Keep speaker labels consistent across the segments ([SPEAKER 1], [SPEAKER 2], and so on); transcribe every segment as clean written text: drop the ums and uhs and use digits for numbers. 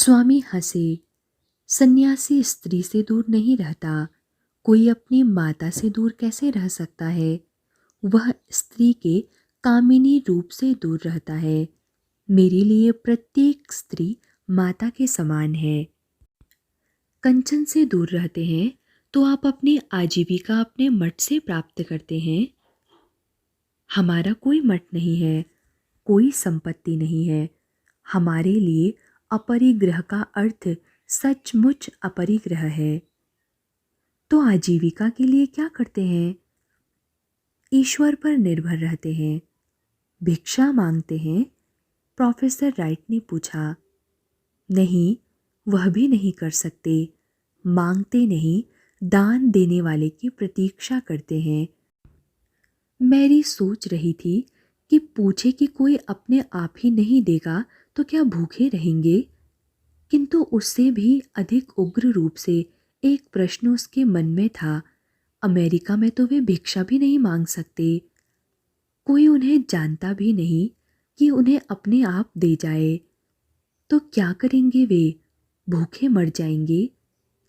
[SPEAKER 1] स्वामी हंसे। सन्यासी स्त्री से दूर नहीं रहता। कोई अपनी माता से दूर कैसे रह सकता है? वह स्त्री के कामिनी रूप से दूर रहता है। मेरे लिए प्रत्येक स्त्री माता के समान है। कंचन से दूर रहते हैं तो आप अपनी आजीविका अपने मठ से प्राप्त करते हैं। हमारा कोई मठ नहीं है, कोई संपत्ति नहीं है। हमारे लिए अपरिग्रह का अर्थ सचमुच अपरिग्रह है। तो आजीविका के लिए क्या करते हैं? ईश्वर पर निर्भर रहते हैं। भिक्षा मांगते हैं? प्रोफेसर राइट ने पूछा। नहीं, वह भी नहीं कर सकते। मांगते नहीं, दान देने वाले की प्रतीक्षा करते हैं। मैरी सोच रही थी कि पूछे कि कोई अपने आप ही नहीं देगा तो क्या भूखे रहेंगे? किंतु उससे भी अधिक उग्र रूप से एक प्रश्न उसके मन में था। अमेरिका में तो वे भिक्षा भी नहीं मांग सकते। कोई उन्हें जानता भी नहीं कि उन्हें अपने आप दे जाए। तो क्या करेंगे वे? भूखे मर जाएंगे।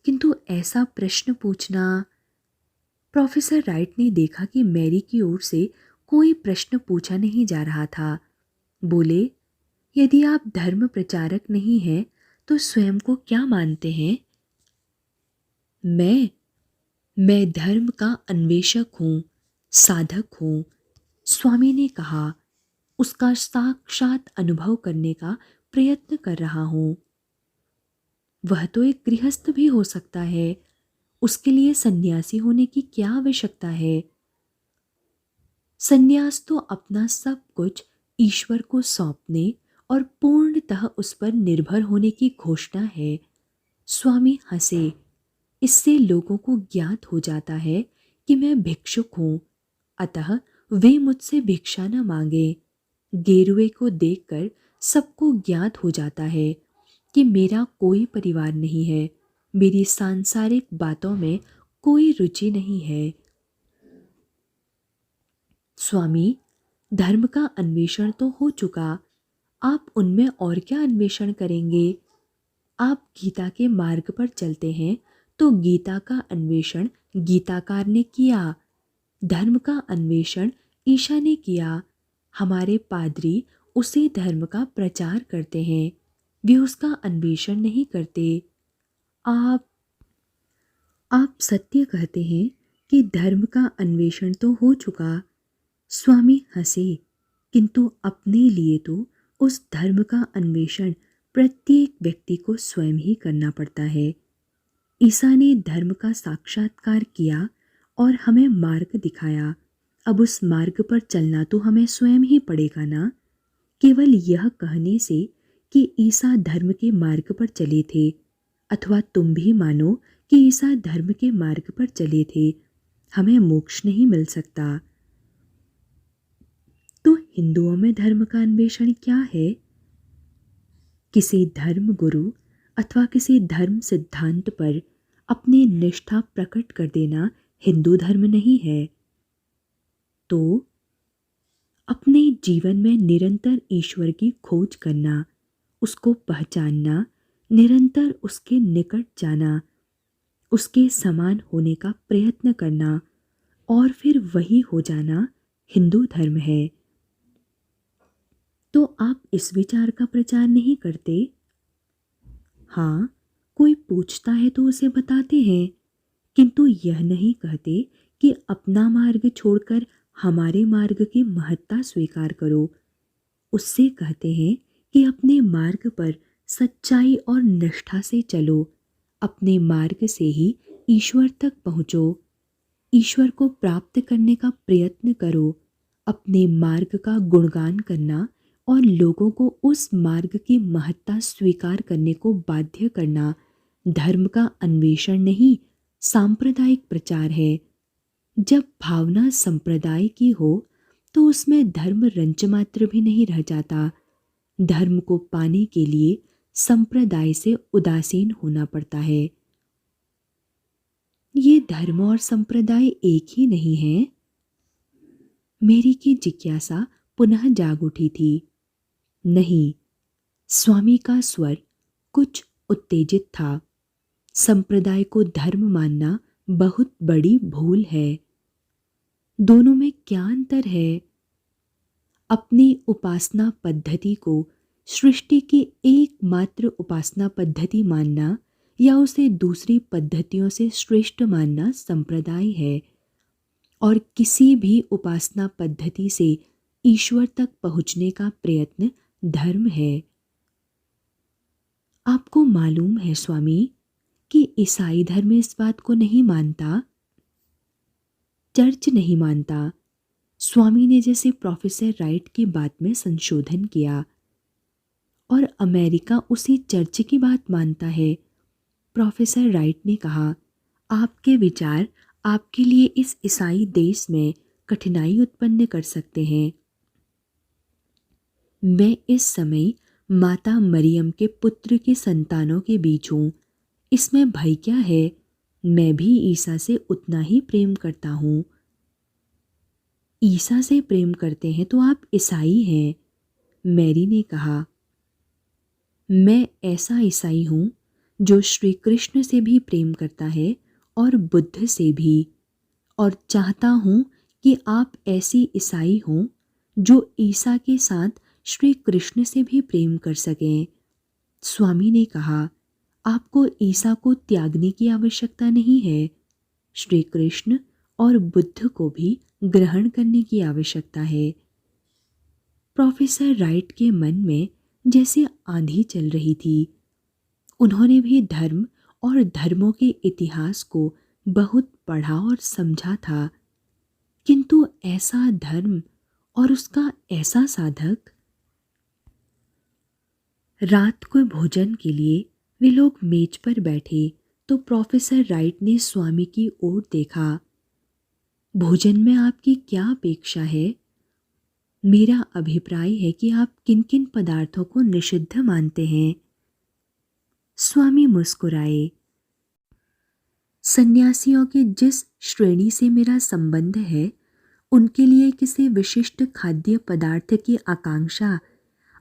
[SPEAKER 1] किंतु ऐसा प्रश्न पूछना। प्रोफेसर राइट ने देखा कि मैरी की ओर से कोई प्रश्न पूछा नहीं जा रहा था। बोले, यदि आप धर्म प्रचारक नहीं हैं तो स्वयं को क्या मानते हैं? मैं धर्म का अन्वेषक हूँ, साधक हूँ। स्वामी ने कहा, उसका साक्षात अनुभव करने का प्रयत्न कर रहा हूँ। वह तो एक गृहस्थ भी हो सकता है। उसके लिए सन्यासी होने की क्या आवश्यकता है? सन्यास तो अपना सब कुछ ईश्वर को सौंपने और पूर्णतः उस पर निर्भर होने की घोषणा है। स्वामी हंसे। इससे लोगों को ज्ञात हो जाता है कि मैं भिक्षुक हूँ, अतः वे मुझसे भिक्षा न मांगे। गेरुए को देखकर सबको ज्ञात हो जाता है कि मेरा कोई परिवार नहीं है। मेरी सांसारिक बातों में कोई रुचि नहीं है। स्वामी, धर्म का अन्वेषण तो हो चुका। आप उनमें और क्या अन्वेषण करेंगे? आप गीता के मार्ग पर चलते हैं तो गीता का अन्वेषण गीताकार ने किया। धर्म का अन्वेषण ईशा ने किया। हमारे पादरी उसी धर्म का प्रचार करते हैं, वे उसका अन्वेषण नहीं करते। आप आप सत्य कहते हैं कि धर्म का अन्वेषण तो हो चुका। स्वामी हंसे। किंतु अपने लिए तो उस धर्म का अन्वेषण प्रत्येक व्यक्ति को स्वयं ही करना पड़ता है। ईसा ने धर्म का साक्षात्कार किया और हमें मार्ग दिखाया। अब उस मार्ग पर चलना तो हमें स्वयं ही पड़ेगा ना। केवल यह कहने से कि ईसा धर्म के मार्ग पर चले थे, अथवा तुम भी मानो कि ईसा धर्म के मार्ग पर चले थे, हमें मोक्ष नहीं मिल सकता। तो हिंदुओं में धर्म का अन्वेषण क्या है? किसी धर्म गुरु अथवा किसी धर्म सिद्धांत पर अपनी निष्ठा प्रकट कर देना हिंदू धर्म नहीं है। तो अपने जीवन में निरंतर ईश्वर की खोज करना, उसको पहचानना, निरंतर उसके निकट जाना, उसके समान होने का प्रयत्न करना और फिर वही हो जाना हिंदू धर्म है। तो आप इस विचार का प्रचार नहीं करते? हाँ, कोई पूछता है तो उसे बताते हैं, किंतु यह नहीं कहते कि अपना मार्ग छोड़कर हमारे मार्ग की महत्ता स्वीकार करो। उससे कहते हैं कि अपने मार्ग पर सच्चाई और निष्ठा से चलो। अपने मार्ग से ही ईश्वर तक पहुँचो। ईश्वर को प्राप्त करने का प्रयत्न करो। अपने मार्ग का गुणगान करना और लोगों को उस मार्ग की महत्ता स्वीकार करने को बाध्य करना धर्म का अन्वेषण नहीं, सांप्रदायिक प्रचार है। जब भावना संप्रदाय की हो तो उसमें धर्म रंच मात्र भी नहीं रह जाता। धर्म को पाने के लिए संप्रदाय से उदासीन होना पड़ता है। ये धर्म और संप्रदाय एक ही नहीं है। मेरी की जिज्ञासा पुनः जाग उठी थी। नहीं, स्वामी का स्वर कुछ उत्तेजित था। संप्रदाय को धर्म मानना बहुत बड़ी भूल है। दोनों में क्या अंतर है? अपनी उपासना पद्धति को सृष्टि की एकमात्र उपासना पद्धति मानना या उसे दूसरी पद्धतियों से श्रेष्ठ मानना संप्रदाय है, और किसी भी उपासना पद्धति से ईश्वर तक पहुंचने का प्रयत्न धर्म है। आपको मालूम है स्वामी कि ईसाई धर्म इस बात को नहीं मानता, चर्च नहीं मानता। स्वामी ने जैसे प्रोफेसर राइट की बात में संशोधन किया, और अमेरिका उसी चर्च की बात मानता है। प्रोफेसर राइट ने कहा, आपके विचार आपके लिए इस ईसाई देश में कठिनाई उत्पन्न कर सकते हैं। मैं इस समय माता मरियम के पुत्र के संतानों के बीच हूँ, इसमें भय क्या है? मैं भी ईसा से उतना ही प्रेम करता हूँ। ईसा से प्रेम करते हैं तो आप ईसाई हैं, मैरी ने कहा। मैं ऐसा ईसाई हूँ जो श्री कृष्ण से भी प्रेम करता है और बुद्ध से भी, और चाहता हूँ कि आप ऐसी ईसाई हों जो ईसा के साथ श्री कृष्ण से भी प्रेम कर सकें। स्वामी ने कहा, आपको ईसा को त्यागने की आवश्यकता नहीं है, श्री कृष्ण और बुद्ध को भी ग्रहण करने की आवश्यकता है। प्रोफेसर राइट के मन में जैसे आंधी चल रही थी। उन्होंने भी धर्म और धर्मों के इतिहास को बहुत पढ़ा और समझा था, किंतु ऐसा धर्म और उसका ऐसा साधक। रात को भोजन के लिए वे लोग मेज पर बैठे तो प्रोफेसर राइट ने स्वामी की ओर देखा। भोजन में आपकी क्या अपेक्षा है? मेरा अभिप्राय है कि आप किन किन पदार्थों को निषिद्ध मानते हैं? स्वामी मुस्कुराए। सन्यासियों के जिस श्रेणी से मेरा संबंध है, उनके लिए किसी विशिष्ट खाद्य पदार्थ की आकांक्षा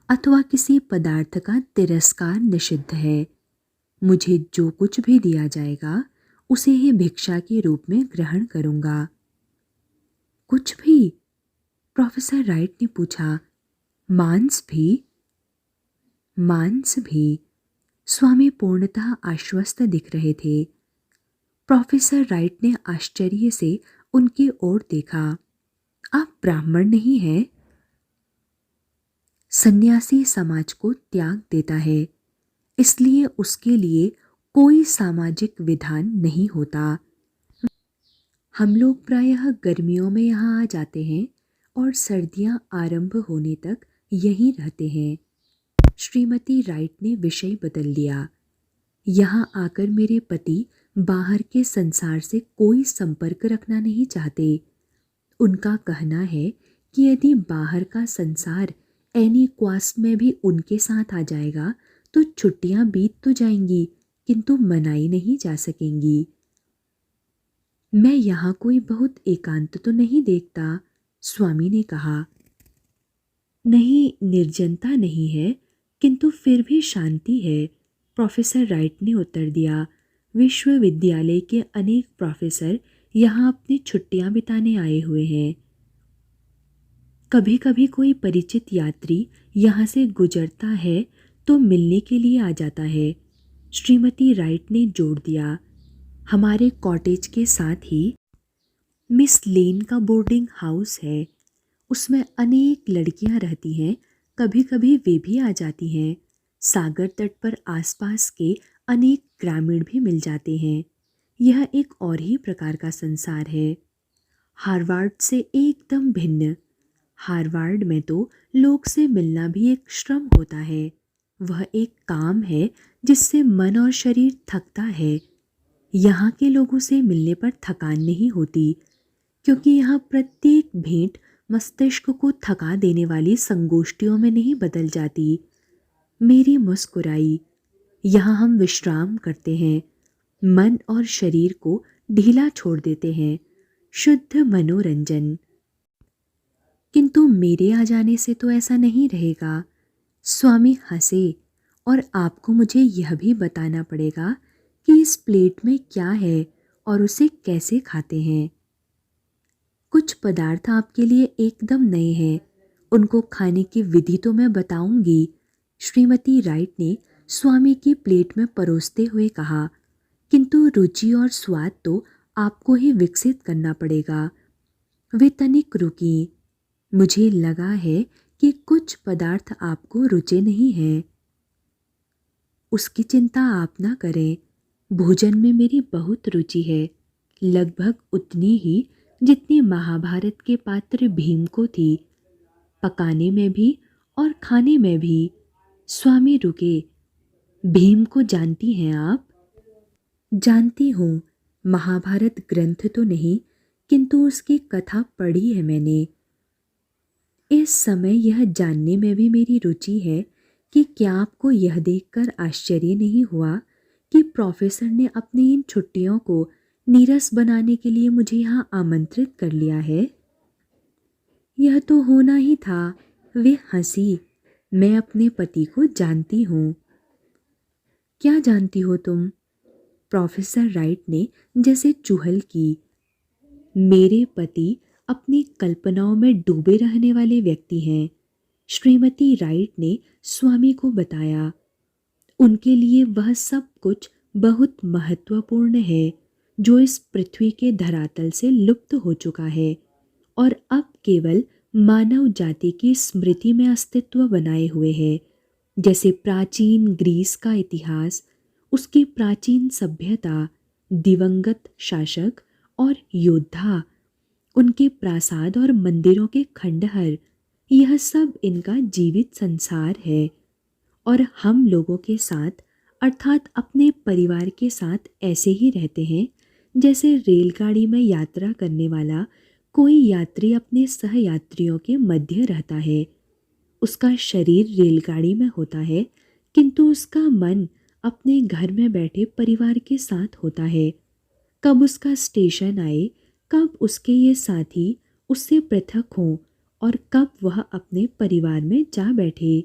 [SPEAKER 1] अथवा किसी पदार्थ का तिरस्कार निषिद्ध है। मुझे जो कुछ भी दिया जाएगा उसे ही भिक्षा के रूप में ग्रहण करूंगा। कुछ भी? प्रोफेसर राइट ने पूछा। मांस भी? मांस भी। स्वामी पूर्णतः आश्वस्त दिख रहे थे। प्रोफेसर राइट ने आश्चर्य से उनकी ओर देखा। आप ब्राह्मण नहीं हैं? सन्यासी समाज को त्याग देता है, इसलिए उसके लिए कोई सामाजिक विधान नहीं होता। हम लोग प्रायः गर्मियों में यहाँ आ जाते हैं और सर्दियाँ आरंभ होने तक यहीं रहते हैं। श्रीमती राइट ने विषय बदल दिया। यहाँ आकर मेरे पति बाहर के संसार से कोई संपर्क रखना नहीं चाहते। उनका कहना है कि यदि बाहर का संसार एनीक्वास में भी उनके साथ आ जाएगा तो छुट्टियां बीत तो जाएंगी, किंतु मनाई नहीं जा सकेंगी। मैं यहाँ कोई बहुत एकांत तो नहीं देखता, स्वामी ने कहा। नहीं, निर्जनता नहीं है, किंतु फिर भी शांति है, प्रोफेसर राइट ने उत्तर दिया। विश्वविद्यालय के अनेक प्रोफेसर यहाँ अपनी छुट्टियां बिताने आए हुए हैं। कभी कभी कोई परिचित यात्री यहाँ से गुजरता है तो मिलने के लिए आ जाता है, श्रीमती राइट ने जोड़ दिया। हमारे कॉटेज के साथ ही मिस लेन का बोर्डिंग हाउस है, उसमें अनेक लड़कियां रहती हैं, कभी कभी वे भी आ जाती हैं। सागर तट पर आसपास के अनेक ग्रामीण भी मिल जाते हैं। यह एक और ही प्रकार का संसार है, हार्वर्ड से एकदम भिन्न। हार्वर्ड में तो लोग से मिलना भी एक श्रम होता है, वह एक काम है जिससे मन और शरीर थकता है। यहाँ के लोगों से मिलने पर थकान नहीं होती, क्योंकि यहाँ प्रत्येक भेंट मस्तिष्क को थका देने वाली संगोष्ठियों में नहीं बदल जाती। मेरी मुस्कुराई। यहाँ हम विश्राम करते हैं, मन और शरीर को ढीला छोड़ देते हैं, शुद्ध मनोरंजन। किंतु मेरे आ जाने से तो ऐसा नहीं रहेगा, स्वामी हंसे और आपको मुझे यह भी बताना पड़ेगा कि इस प्लेट में क्या है और उसे कैसे खाते हैं। कुछ पदार्थ आपके लिए एकदम नए हैं, उनको खाने की विधि तो मैं बताऊंगी, श्रीमती राइट ने स्वामी की प्लेट में परोसते हुए कहा, किंतु रुचि और स्वाद तो आपको ही विकसित करना पड़ेगा। वे तनिक रुकी। मुझे लगा है कि कुछ पदार्थ आपको रुचे नहीं हैं। उसकी चिंता आप ना करें, भोजन में मेरी बहुत रुचि है, लगभग उतनी ही जितनी महाभारत के पात्र भीम को थी, पकाने में भी और खाने में भी। स्वामी रुके। भीम को जानती हैं आप? जानती हूँ, महाभारत ग्रंथ तो नहीं, किंतु उसकी कथा पढ़ी है मैंने। इस समय यह जानने में भी मेरी रुचि है कि क्या आपको यह देखकर आश्चर्य नहीं हुआ कि प्रोफेसर ने अपनी इन छुट्टियों को नीरस बनाने के लिए मुझे यहाँ आमंत्रित कर लिया है। यह तो होना ही था। वे हंसी। मैं अपने पति को जानती हूँ। क्या जानती हो तुम? प्रोफेसर राइट ने जैसे चुहल की। मेरे पति अपनी कल्पनाओं में डूबे रहने वाले व्यक्ति हैं, श्रीमती राइट ने स्वामी को बताया। उनके लिए वह सब कुछ बहुत महत्वपूर्ण है जो इस पृथ्वी के धरातल से लुप्त हो चुका है और अब केवल मानव जाति की स्मृति में अस्तित्व बनाए हुए है, जैसे प्राचीन ग्रीस का इतिहास, उसकी प्राचीन सभ्यता, दिवंगत शासक और योद्धा, उनके प्रासाद और मंदिरों के खंडहर, यह सब इनका जीवित संसार है। और हम लोगों के साथ अर्थात अपने परिवार के साथ ऐसे ही रहते हैं जैसे रेलगाड़ी में यात्रा करने वाला कोई यात्री अपने सहयात्रियों के मध्य रहता है। उसका शरीर रेलगाड़ी में होता है, किंतु उसका मन अपने घर में बैठे परिवार के साथ होता है। कब उसका स्टेशन आए, कब उसके ये साथी उससे पृथक हों और कब वह अपने परिवार में जा बैठे।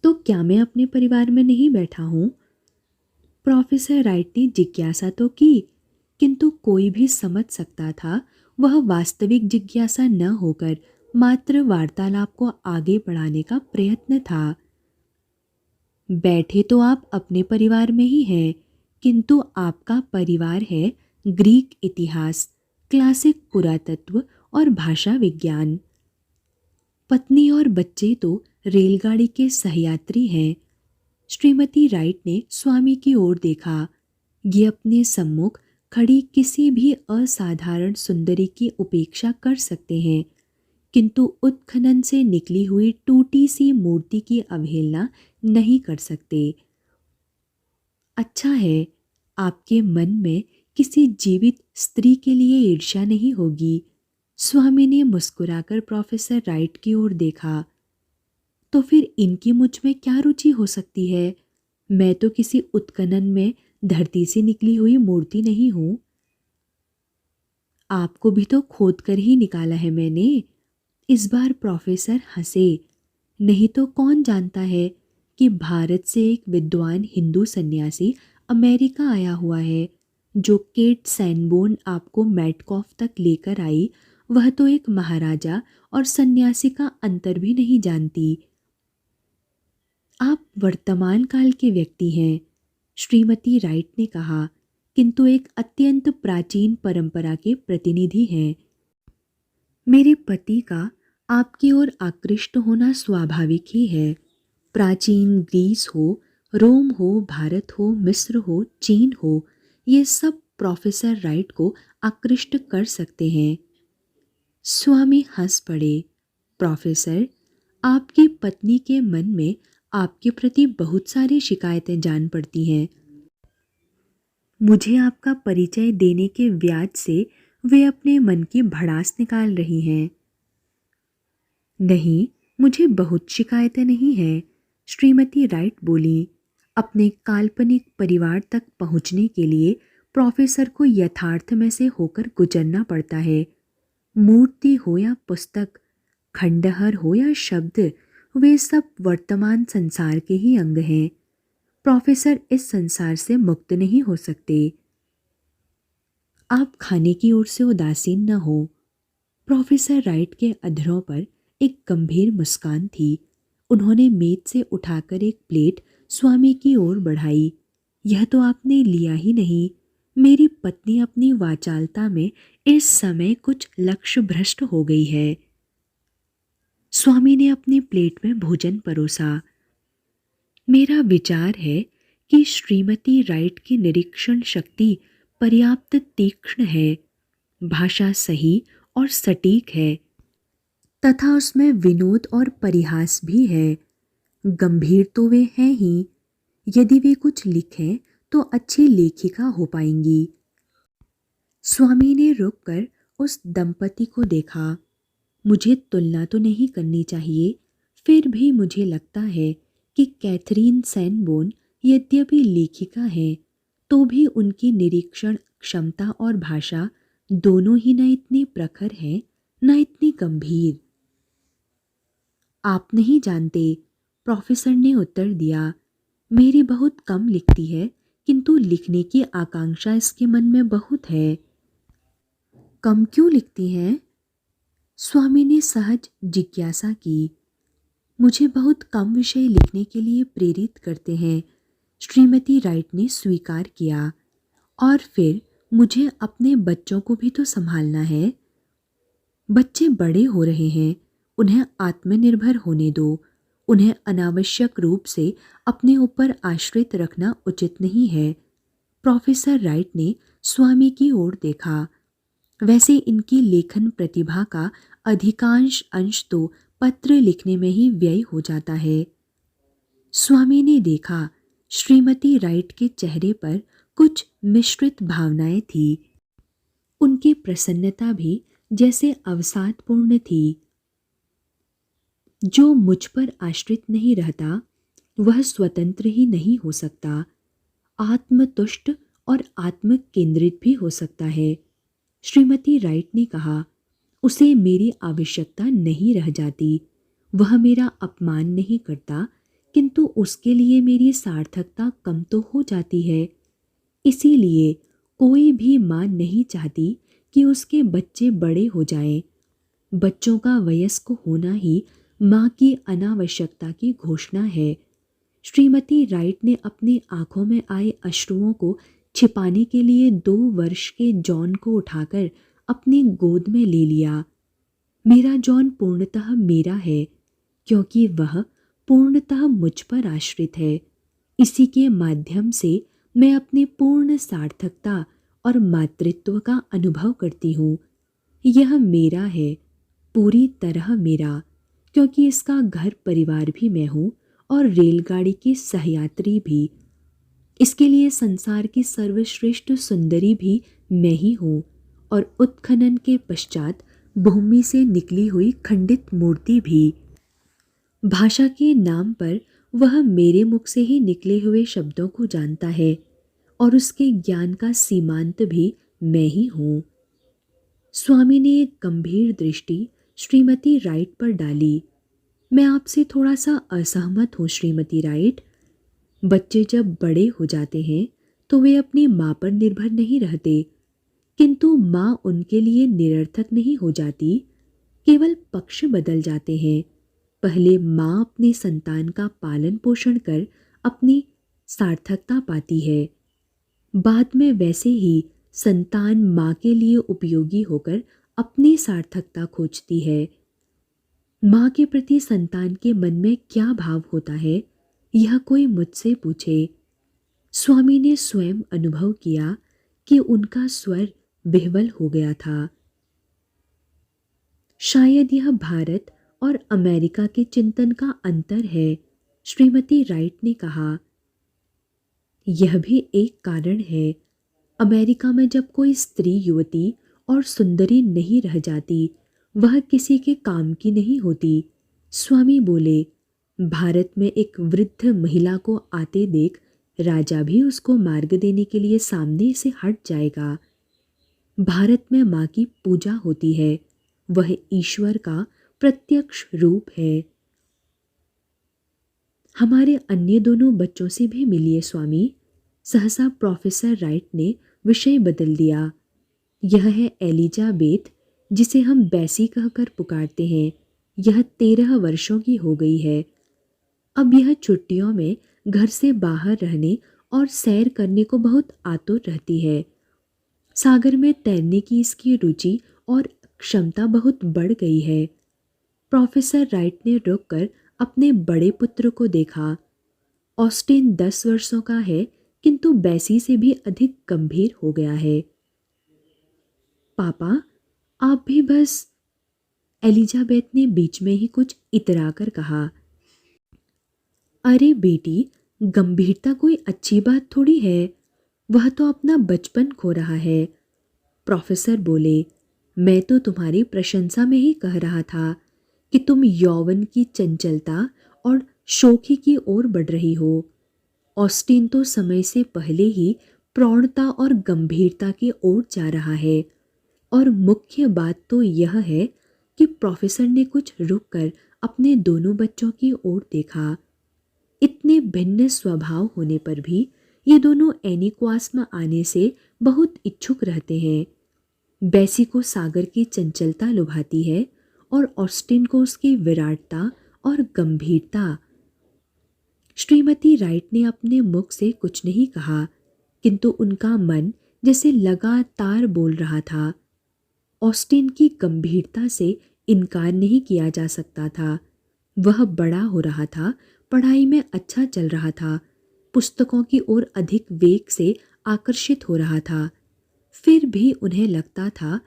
[SPEAKER 1] तो क्या मैं अपने परिवार में नहीं बैठा हूँ? प्रोफेसर राइट ने जिज्ञासा तो की, किंतु कोई भी समझ सकता था वह वास्तविक जिज्ञासा न होकर मात्र वार्तालाप को आगे बढ़ाने का प्रयत्न था। बैठे तो आप अपने परिवार में ही हैं, किंतु आपका परिवार है ग्रीक इतिहास, क्लासिक पुरातत्व और भाषा विज्ञान। पत्नी और बच्चे तो रेलगाड़ी के सहयात्री हैं। श्रीमती राइट ने स्वामी की ओर देखा। ये अपने सम्मुख खड़ी किसी भी असाधारण सुंदरी की उपेक्षा कर सकते हैं, किंतु उत्खनन से निकली हुई टूटी सी मूर्ति की अवहेलना नहीं कर सकते। अच्छा है, आपके मन में किसी जीवित स्त्री के लिए ईर्ष्या नहीं होगी। स्वामी ने मुस्कुराकर प्रोफेसर राइट की ओर देखा। तो फिर इनकी मुझ में क्या रुचि हो सकती है? मैं तो किसी उत्खनन में धरती से निकली हुई मूर्ति नहीं हूं। आपको भी तो खोद कर ही निकाला है मैंने। इस बार प्रोफेसर हंसे। नहीं तो कौन जानता है कि भारत से एक विद्वान हिंदू सन्यासी अमेरिका आया हुआ है। जो केट सैनबोर्न आपको मैटकॉफ तक लेकर आई, वह तो एक महाराजा और सन्यासी का अंतर भी नहीं जानती। आप वर्तमान काल के व्यक्ति हैं, श्रीमती राइट ने कहा, किंतु एक अत्यंत प्राचीन परंपरा के प्रतिनिधि हैं। मेरे पति का आपकी ओर आकृष्ट होना स्वाभाविक ही है। प्राचीन ग्रीस हो, रोम हो, भारत हो, मिस्र हो, चीन हो, ये सब प्रोफेसर राइट को आकृष्ट कर सकते हैं। स्वामी हंस पड़े। प्रोफेसर, आपकी पत्नी के मन में आपके प्रति बहुत सारी शिकायतें जान पड़ती हैं। मुझे आपका परिचय देने के व्याज से वे अपने मन की भड़ास निकाल रही हैं। नहीं, मुझे बहुत शिकायतें नहीं हैं, श्रीमती राइट बोली। अपने काल्पनिक परिवार तक पहुंचने के लिए प्रोफेसर को यथार्थ में से होकर गुजरना पड़ता है। मूर्ति हो या पुस्तक, खंडहर हो या शब्द, वे सब वर्तमान संसार के ही अंग हैं। प्रोफेसर इस संसार से मुक्त नहीं हो सकते। आप खाने की ओर से उदासीन न हो। प्रोफेसर राइट के अधरों पर एक गंभीर मुस्कान थी। उन्होंने मेज से उठाकर एक प्लेट स्वामी की ओर बढ़ाई। यह तो आपने लिया ही नहीं। मेरी पत्नी अपनी वाचालता में इस समय कुछ लक्ष्य भ्रष्ट हो गई है। स्वामी ने अपनी प्लेट में भोजन परोसा। मेरा विचार है कि श्रीमती राइट की निरीक्षण शक्ति पर्याप्त तीक्ष्ण है, भाषा सही और सटीक है, तथा उसमें विनोद और परिहास भी है। गंभीर तो वे हैं ही। यदि वे कुछ लिखें तो अच्छी लेखिका हो पाएंगी। स्वामी ने रुककर उस दंपति को देखा। मुझे तुलना तो नहीं करनी चाहिए, फिर भी मुझे लगता है कि कैथरीन सैनबोर्न यद्यपि लेखिका है तो भी उनकी निरीक्षण क्षमता और भाषा दोनों ही न इतनी प्रखर है न इतनी गंभीर। आप नहीं जानते, प्रोफेसर ने उत्तर दिया। मेरी बहुत कम लिखती है, किंतु लिखने की आकांक्षा इसके मन में बहुत है। कम क्यों लिखती हैं? स्वामी ने सहज जिज्ञासा की। मुझे बहुत कम विषय लिखने के लिए प्रेरित करते हैं, श्रीमती राइट ने स्वीकार किया। और फिर मुझे अपने बच्चों को भी तो संभालना है। बच्चे बड़े हो रहे हैं, उन्हें आत्मनिर्भर होने दो। उन्हें अनावश्यक रूप से अपने ऊपर आश्रित रखना उचित नहीं है। प्रोफेसर राइट ने स्वामी की ओर देखा। वैसे इनकी लेखन प्रतिभा का अधिकांश अंश तो पत्र लिखने में ही व्यय हो जाता है। स्वामी ने देखा, श्रीमती राइट के चेहरे पर कुछ मिश्रित भावनाएं थी। उनकी प्रसन्नता भी जैसे अवसादपूर्ण थी। जो मुझ पर आश्रित नहीं रहता वह स्वतंत्र ही नहीं हो सकता, आत्मतुष्ट और आत्म केंद्रित भी हो सकता है। श्रीमती राइट ने कहा, उसे मेरी आवश्यकता नहीं रह जाती। वह मेरा अपमान नहीं करता, किंतु उसके लिए मेरी सार्थकता कम तो हो जाती है। इसीलिए कोई भी मां नहीं चाहती कि उसके बच्चे बड़े हो जाएं। बच्चों का वयस्क होना ही मां की अनावश्यकता की घोषणा है। श्रीमती राइट ने अपनी आंखों में आए अश्रुओं को छिपाने के लिए 2 वर्ष के जॉन को उठाकर अपनी गोद में ले लिया। मेरा जॉन पूर्णतः मेरा है, क्योंकि वह पूर्णतः मुझ पर आश्रित है। इसी के माध्यम से मैं अपनी पूर्ण सार्थकता और मातृत्व का अनुभव करती हूँ। यह मेरा है, पूरी तरह मेरा, क्योंकि इसका घर परिवार भी मैं हूँ और रेलगाड़ी की सहयात्री भी। इसके लिए संसार की सर्वश्रेष्ठ सुंदरी भी मैं ही हूँ और उत्खनन के पश्चात भूमि से निकली हुई खंडित मूर्ति भी। भाषा के नाम पर वह मेरे मुख से ही निकले हुए शब्दों को जानता है और उसके ज्ञान का सीमांत भी मैं ही हूँ। स्वामी ने एक गंभीर दृष्टि श्रीमती राइट पर डाली। मैं आपसे थोड़ा सा असहमत हूँ श्रीमती राइट। बच्चे जब बड़े हो जाते हैं तो वे अपनी माँ पर निर्भर नहीं रहते, किंतु माँ उनके लिए निरर्थक नहीं हो जाती, केवल पक्ष बदल जाते हैं। पहले माँ अपने संतान का पालन पोषण कर अपनी सार्थकता पाती है, बाद में वैसे ही संतान माँ के लिए उपयोगी होकर अपनी सार्थकता खोजती है। माँ के प्रति संतान के मन में क्या भाव होता है, यह कोई मुझसे पूछे। स्वामी ने स्वयं अनुभव किया कि उनका स्वर विह्वल हो गया था। शायद यह भारत और अमेरिका के चिंतन का अंतर है, श्रीमती राइट ने कहा। यह भी एक कारण है। अमेरिका में जब कोई स्त्री युवती और सुंदरी नहीं रह जाती, वह किसी के काम की नहीं होती। स्वामी बोले, भारत में एक वृद्ध महिला को आते देख राजा भी उसको मार्ग देने के लिए सामने से हट जाएगा। भारत में माँ की पूजा होती है, वह ईश्वर का प्रत्यक्ष रूप है। हमारे अन्य दोनों बच्चों से भी मिलिए स्वामी। सहसा प्रोफेसर राइट ने विषय बदल दिया। यह है एलिजाबेथ, जिसे हम बैसी कहकर पुकारते हैं। यह 13 वर्षों की हो गई है। अब यह छुट्टियों में घर से बाहर रहने और सैर करने को बहुत आतुर रहती है। सागर में तैरने की इसकी रुचि और क्षमता बहुत बढ़ गई है। प्रोफेसर राइट ने रुककर अपने बड़े पुत्र को देखा। ऑस्टिन 10 वर्षों का है, किंतु बैसी से भी अधिक गंभीर हो गया है। पापा, आप भी बस, एलिजाबेथ ने बीच में ही कुछ इतराकर कहा। अरे बेटी, गंभीरता कोई अच्छी बात थोड़ी है। वह तो अपना बचपन खो रहा है। प्रोफेसर बोले, मैं तो तुम्हारी प्रशंसा में ही कह रहा था कि तुम यौवन की चंचलता और शोखी की ओर बढ़ रही हो। ऑस्टिन तो समय से पहले ही प्रौढ़ता और गंभीरता की ओर जा रहा है। और मुख्य बात तो यह है कि प्रोफेसर ने कुछ रुककर अपने दोनों बच्चों की ओर देखा। इतने भिन्न स्वभाव होने पर भी ये दोनों एनिक्वास में आने से बहुत इच्छुक रहते हैं। बैसी को सागर की चंचलता लुभाती है और ऑस्टिन को उसकी विराटता और गंभीरता। श्रीमती राइट ने अपने मुख से कुछ नहीं कहा, किंतु उनका मन जैसे लगातार बोल रहा था। ऑस्टिन की गंभीरता से इनकार नहीं किया जा सकता था। वह बड़ा हो रहा था, पढ़ाई में अच्छा चल रहा था, पुस्तकों की ओर अधिक वेग से आकर्षित हो रहा था। फिर भी उन्हें लगता था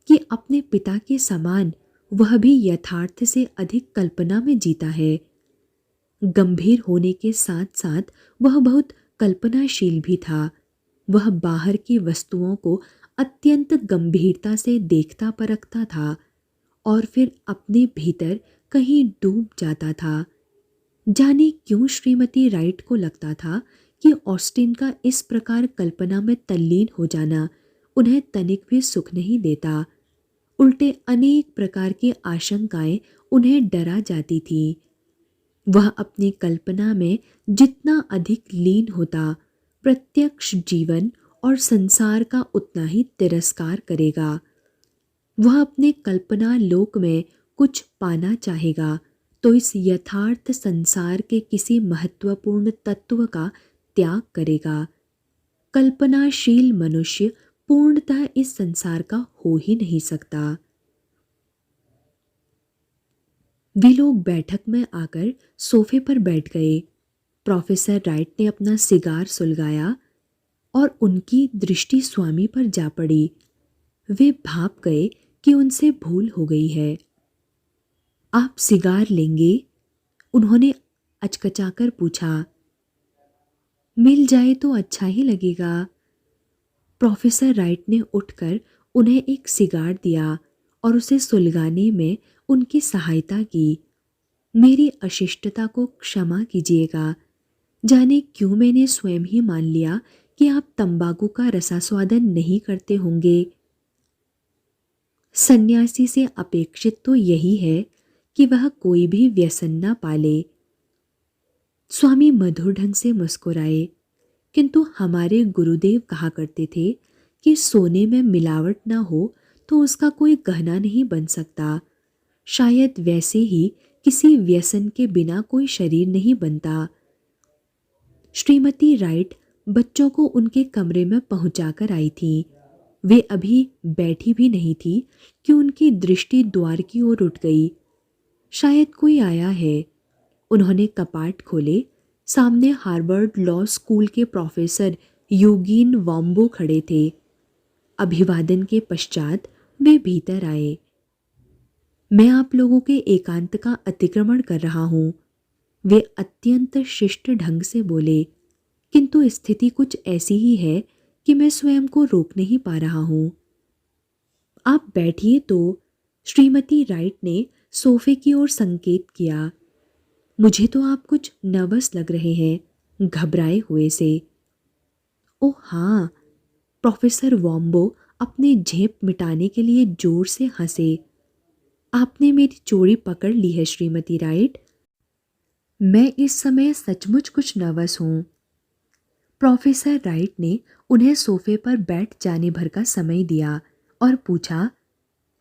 [SPEAKER 1] कि अपने पिता के समान वह भी यथार्थ से अधिक कल्पना में जीता है। गंभीर होने के साथ साथ वह बहुत कल्पनाशील भी था। वह बाहर की वस्तुओं को अत्यंत गंभीरता से देखता परखता था और फिर अपने भीतर कहीं डूब जाता था। जाने क्यों श्रीमती राइट को लगता था कि ऑस्टिन का इस प्रकार कल्पना में तल्लीन हो जाना उन्हें तनिक भी सुख नहीं देता। उल्टे अनेक प्रकार की आशंकाएं उन्हें डरा जाती थी। वह अपनी कल्पना में जितना अधिक लीन होता, प्रत्यक्ष जीवन और संसार का उतना ही तिरस्कार करेगा। वह अपने कल्पना लोक में कुछ पाना चाहेगा तो इस यथार्थ संसार के किसी महत्वपूर्ण तत्व का त्याग करेगा। कल्पनाशील मनुष्य पूर्णतः इस संसार का हो ही नहीं सकता। वे लोग बैठक में आकर सोफे पर बैठ गए। प्रोफेसर राइट ने अपना सिगार सुलगाया और उनकी दृष्टि स्वामी पर जा पड़ी। वे भाप गए कि उनसे भूल हो गई है। आप सिगार लेंगे? उन्होंने अचकचाकर पूछा। मिल जाए तो अच्छा ही लगेगा। प्रोफेसर राइट ने उठकर उन्हें एक सिगार दिया और उसे सुलगाने में उनकी सहायता की। मेरी अशिष्टता को क्षमा कीजिएगा। जाने क्यों मैंने स्वयं ही मान लिया कि आप तंबाकू का रसास्वादन नहीं करते होंगे। सन्यासी से अपेक्षित तो यही है कि वह कोई भी व्यसन न पाले। स्वामी मधुर ढंग से मुस्कुराए। किंतु हमारे गुरुदेव कहा करते थे कि सोने में मिलावट ना हो तो उसका कोई गहना नहीं बन सकता। शायद वैसे ही किसी व्यसन के बिना कोई शरीर नहीं बनता। श्रीमती राइट बच्चों को उनके कमरे में पहुंचाकर आई थी। वे अभी बैठी भी नहीं थी कि उनकी दृष्टि द्वार की ओर उठ गई। शायद कोई आया है। उन्होंने कपाट खोले। सामने हार्वर्ड लॉ स्कूल के प्रोफेसर यूगीन वॉम्बो खड़े थे। अभिवादन के पश्चात वे भीतर आए। मैं आप लोगों के एकांत का अतिक्रमण कर रहा हूँ, वे अत्यंत शिष्ट ढंग से बोले, किंतु स्थिति कुछ ऐसी ही है कि मैं स्वयं को रोक नहीं पा रहा हूँ। आप बैठिए तो, श्रीमती राइट ने सोफे की ओर संकेत किया। मुझे तो आप कुछ नर्वस लग रहे हैं, घबराए हुए से। ओह हाँ, प्रोफेसर वॉम्बो अपने झेप मिटाने के लिए जोर से हंसे। आपने मेरी चोरी पकड़ ली है श्रीमती राइट। मैं इस समय सचमुच कुछ नर्वस हूँ। प्रोफेसर राइट ने उन्हें सोफे पर बैठ जाने भर का समय दिया और पूछा,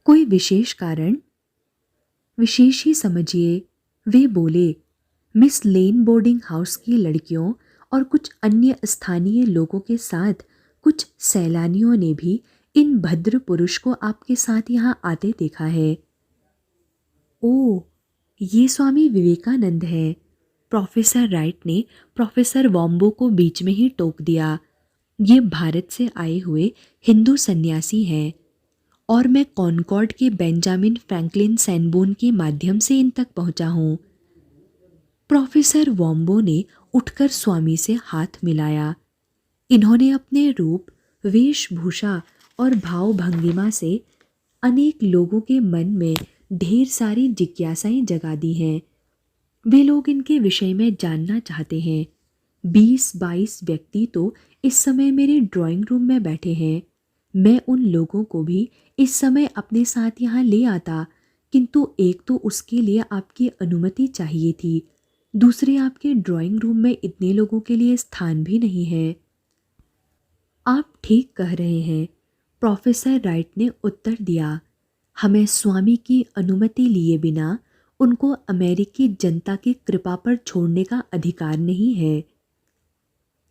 [SPEAKER 1] कोई विशेष कारण? विशेष ही समझिए, वे बोले। मिस लेन बोर्डिंग हाउस की लड़कियों और कुछ अन्य स्थानीय लोगों के साथ कुछ सैलानियों ने भी इन भद्र पुरुष को आपके साथ यहाँ आते देखा है। ओह, ये स्वामी विवेकानंद है। प्रोफेसर राइट ने प्रोफेसर वॉम्बो को बीच में ही टोक दिया। ये भारत से आए हुए हिंदू सन्यासी हैं और मैं कॉनकॉर्ड के बेंजामिन फ्रैंकलिन सैनबोर्न के माध्यम से इन तक पहुंचा हूं। प्रोफेसर वॉम्बो ने उठकर स्वामी से हाथ मिलाया। इन्होंने अपने रूप, वेशभूषा और भाव भंगिमा से अनेक लोगों के मन में ढेर सारी जिज्ञासाएं जगा दी हैं। वे लोग इनके विषय में जानना चाहते हैं। 20-22 व्यक्ति तो इस समय मेरे ड्राइंग रूम में बैठे हैं। मैं उन लोगों को भी इस समय अपने साथ यहाँ ले आता, किंतु एक तो उसके लिए आपकी अनुमति चाहिए थी, दूसरे आपके ड्राइंग रूम में इतने लोगों के लिए स्थान भी नहीं है। आप ठीक कह रहे हैं, प्रोफेसर राइट ने उत्तर दिया। हमें स्वामी की अनुमति लिए बिना उनको अमेरिकी जनता की कृपा पर छोड़ने का अधिकार नहीं है।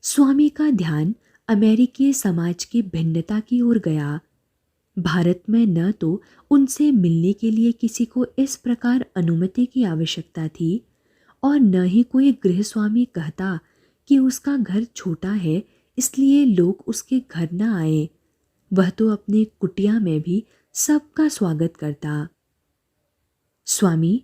[SPEAKER 1] स्वामी का ध्यान अमेरिकी समाज की भिन्नता की ओर गया। भारत में न तो उनसे मिलने के लिए किसी को इस प्रकार अनुमति की आवश्यकता थी और न ही कोई गृहस्वामी कहता कि उसका घर छोटा है इसलिए लोग उसके घर न आए। वह तो अपने कुटिया में भी सबका स्वागत करता। स्वामी,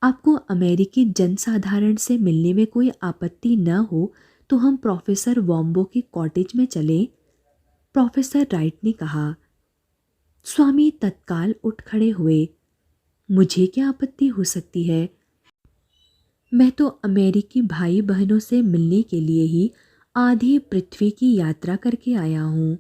[SPEAKER 1] आपको अमेरिकी जनसाधारण से मिलने में कोई आपत्ति न हो तो हम प्रोफेसर वॉम्बो के कॉटेज में चलें, प्रोफेसर राइट ने कहा। स्वामी तत्काल उठ खड़े हुए। मुझे क्या आपत्ति हो सकती है? मैं तो अमेरिकी भाई बहनों से मिलने के लिए ही आधी पृथ्वी की यात्रा करके आया हूँ।